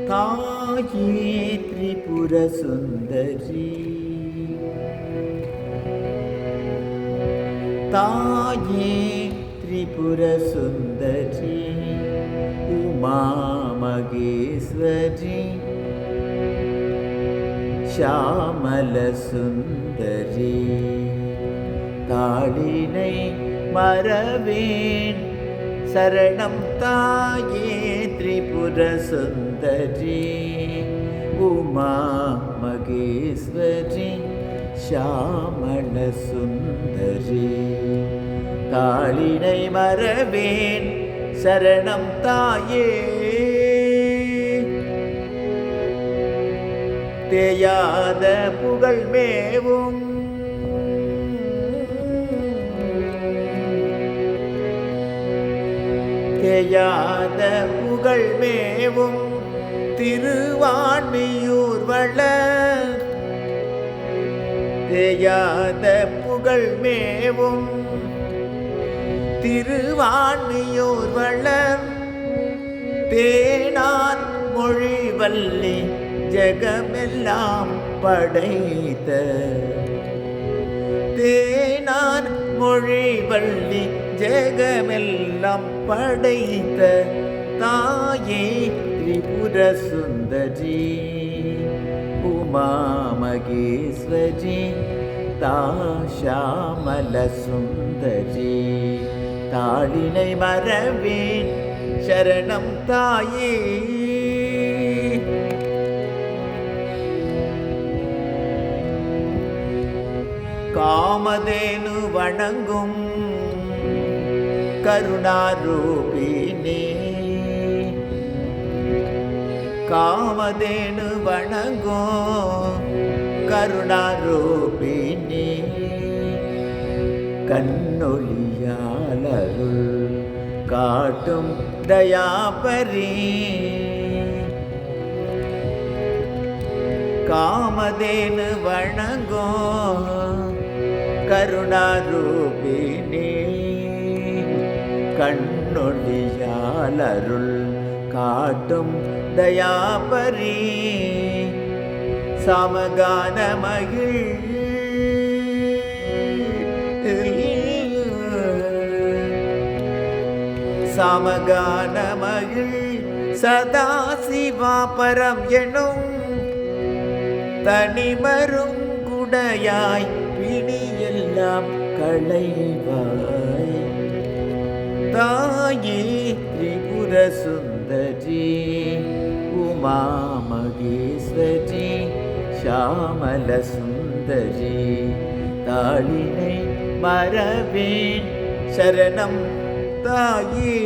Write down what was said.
தாயே திரிபுர சுந்தரி, தாயே திரிபுர சுந்தரி, உமா மகேஸ்வரி, ஷாமல சுந்தரி, தாளினை மறவேன் சரணம் தாயே திரிபுர சுந்தரி, உமா மகேஸ்வரி, ஷாமல சுந்தரி, தாளினை மறவேன் சரணம் தாயே. தேயாத புகழ் மேவும் தேயாத புகழ் மேவும் திருவான்மியூர் வளர், தேயாத புகழ் மேவும் திருவான்மியூர் வளர், தேனான் மொழிவல்லி ஜெகமெல்லாம் படைத்த, தேனான் மொழிவல்லி ஜெகமெல்லாம் படைத்த தாயே திரிபுர சுந்தரி, உமா மகேஸ்வரி, ஷாமல சுந்தரி, தாளினை மறவேன் சரணம் தாயே. காமதேனு வணங்கும் கருணாரூபிணி, காமதேனு வணங்கும் கருணாரூபிணி, கண்ணொளியாளருள் காட்டும் தயாபரி, காமதேனு வணங்கும் கருணாரூபிணி, கண்ணொளியாளருள் காட்டும் தயாபரி, சமகான மகிழ் சமகான மகிழ் சதாசிவா பரம் எனும் தனிமரும் குடையாய் பிணியெல்லாம் களைவாய், தாயே திரிபுர சுந்தரி, உமா மகேஸ்வரி, ஷாமல சுந்தரி, தாளினை மறவேன் சரணம் தாயே.